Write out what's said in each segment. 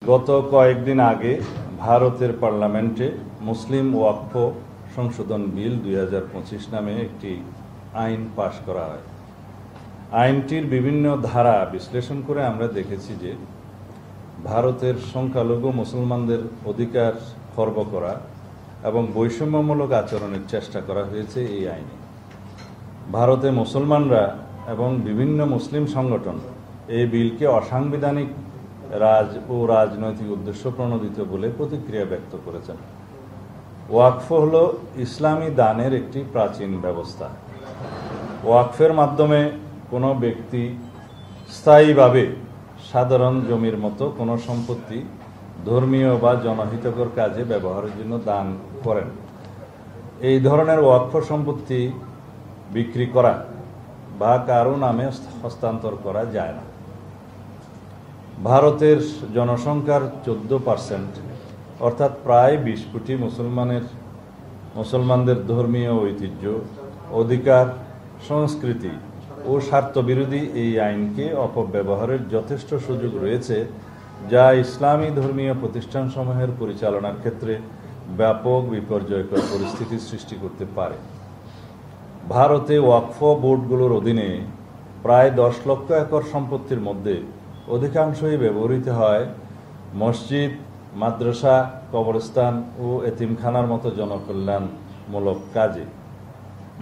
গত কয়েকদিন আগে ভারতের পার্লামেন্টে মুসলিম ওয়াকফ সংশোধন বিল 2025 নামে একটি আইন পাশ করা হয়। আইনটির বিভিন্ন ধারা বিশ্লেষণ করে আমরা দেখেছি যে ভারতের সংখ্যালঘু মুসলমানদের অধিকার খর্ব করা এবং বৈষম্যমূলক আচরণের চেষ্টা করা হয়েছে এই আইনে। ভারতে মুসলমানরা এবং বিভিন্ন মুসলিম সংগঠন এই বিলকে অসাংবিধানিক রাজনৈতিক উদ্দেশ্য প্রণোদিত বলে প্রতিক্রিয়া ব্যক্ত করেছেন। ওয়াকফ হল ইসলামী দানের একটি প্রাচীন ব্যবস্থা। ওয়াকফের মাধ্যমে কোনো ব্যক্তি স্থায়ীভাবে সাধারণ জমির মতো কোনো সম্পত্তি ধর্মীয় বা জনহিতকর কাজে ব্যবহারের জন্য দান করেন। এই ধরনের ওয়াকফ সম্পত্তি বিক্রি করা বা কারো নামে হস্তান্তর করা যায় না। ভারতের জনসংখ্যার 14% অর্থাৎ প্রায় 20 কোটি মুসলমানদের ধর্মীয় ঐতিহ্য, অধিকার, সংস্কৃতি ও স্বার্থবিরোধী এই আইনকে অপব্যবহারের যথেষ্ট সুযোগ রয়েছে, যা ইসলামী ধর্মীয় প্রতিষ্ঠানসমূহের পরিচালনার ক্ষেত্রে ব্যাপক বিপর্যয়কর পরিস্থিতি সৃষ্টি করতে পারে। ভারতে ওয়াকফ বোর্ডগুলোর অধীনে প্রায় 10 লক্ষ একর সম্পত্তির মধ্যে অধিকাংশই ব্যবহৃত হয় মসজিদ, মাদ্রাসা, কবরস্থান ও এতিমখানার মতো জনকল্যাণমূলক কাজে।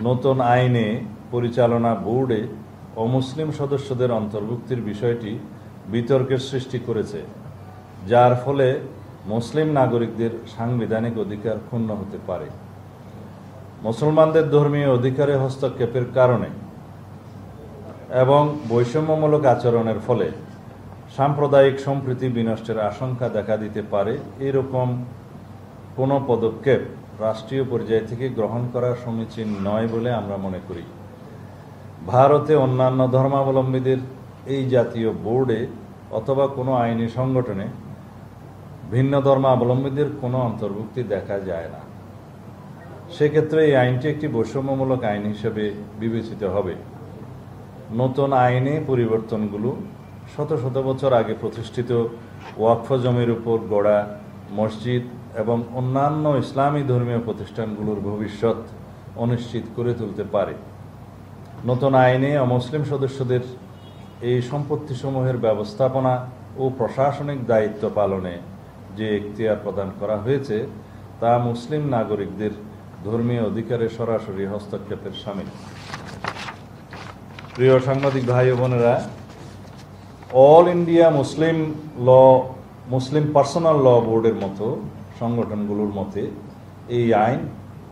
নতুন আইনে পরিচালনা বোর্ডে অমুসলিম সদস্যদের অন্তর্ভুক্তির বিষয়টি বিতর্কের সৃষ্টি করেছে, যার ফলে মুসলিম নাগরিকদের সাংবিধানিক অধিকার ক্ষুণ্ণ হতে পারে। মুসলমানদের ধর্মীয় অধিকারে হস্তক্ষেপের কারণে এবং বৈষম্যমূলক আচরণের ফলে সাম্প্রদায়িক সম্প্রীতি বিনষ্টের আশঙ্কা দেখা দিতে পারে। এরকম কোনো পদক্ষেপ রাষ্ট্রীয় পর্যায় থেকে গ্রহণ করা সমীচীন নয় বলে আমরা মনে করি। ভারতে অন্যান্য ধর্মাবলম্বীদের এই জাতীয় বোর্ডে অথবা কোনো আইনি সংগঠনে ভিন্ন ধর্মাবলম্বীদের কোনো অন্তর্ভুক্তি দেখা যায় না। সেক্ষেত্রে এই আইনটি একটি বৈষম্যমূলক আইন হিসেবে বিবেচিত হবে। নতুন আইনে পরিবর্তনগুলো শত শত বছর আগে প্রতিষ্ঠিত ওয়াকফ জমির উপর গড়া মসজিদ এবং অন্যান্য ইসলামী ধর্মীয় প্রতিষ্ঠানগুলোর ভবিষ্যৎ অনিশ্চিত করে তুলতে পারে। নতুন আইনে অমুসলিম সদস্যদের এই সম্পত্তিসমূহের ব্যবস্থাপনা ও প্রশাসনিক দায়িত্ব পালনে যে এখতিয়ার প্রদান করা হয়েছে তা মুসলিম নাগরিকদের ধর্মীয় অধিকারে সরাসরি হস্তক্ষেপের শামিল। প্রিয় সাংবাদিক ভাই ও বোনেরা, অল ইন্ডিয়া মুসলিম পার্সোনাল ল বোর্ডের মতো সংগঠনগুলোর মতে এই আইন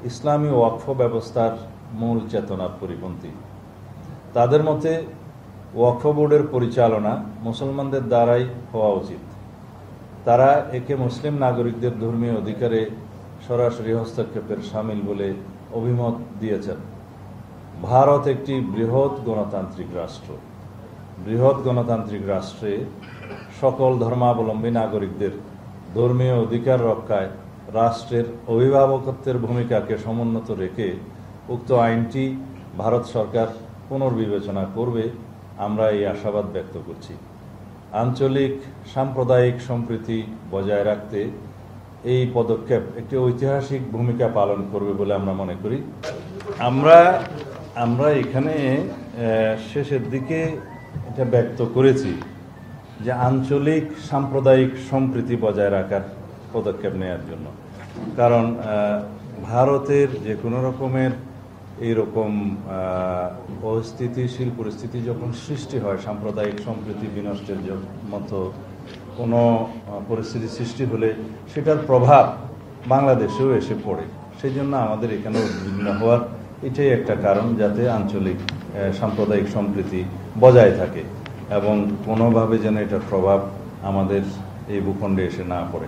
ইসলামী ওয়াকফ ব্যবস্থার মূল চেতনার পরিপন্থী। তাদের মতে ওয়াকফ বোর্ডের পরিচালনা মুসলমানদের দ্বারাই হওয়া উচিত। তারা একে মুসলিম নাগরিকদের ধর্মীয় অধিকারে সরাসরি হস্তক্ষেপের শামিল বলে অভিমত দিয়েছেন। ভারত একটি বৃহৎ গণতান্ত্রিক রাষ্ট্র। বৃহৎ গণতান্ত্রিক রাষ্ট্রে সকল ধর্মাবলম্বী নাগরিকদের ধর্মীয় অধিকার রক্ষায় রাষ্ট্রের অভিভাবকত্বের ভূমিকাকে সমুন্নত রেখে উক্ত আইনটি ভারত সরকার পুনর্বিবেচনা করবে, আমরা এই আশাবাদ ব্যক্ত করছি। আঞ্চলিক সাম্প্রদায়িক সম্প্রীতি বজায় রাখতে এই পদক্ষেপ একটি ঐতিহাসিক ভূমিকা পালন করবে বলে আমরা মনে করি। আমরা এখানে শেষের দিকে এটা ব্যক্ত করেছি যে আঞ্চলিক সাম্প্রদায়িক সম্প্রীতি বজায় রাখার পদক্ষেপ নেওয়ার জন্য, কারণ ভারতের যে কোনো রকমের এইরকম অস্থিতিশীল পরিস্থিতি যখন সৃষ্টি হয়, সাম্প্রদায়িক সম্প্রীতি বিনষ্টের মতো কোনো পরিস্থিতি সৃষ্টি হলে সেটার প্রভাব বাংলাদেশেও এসে পড়ে। সেই জন্য আমাদের এখানে উদ্বিগ্ন হওয়ার এটাই একটা কারণ, যাতে আঞ্চলিক সাম্প্রদায়িক সম্প্রীতি বজায় থাকে এবং কোনোভাবে যেন এটার প্রভাব আমাদের এই ভূখণ্ডে এসে না পড়ে।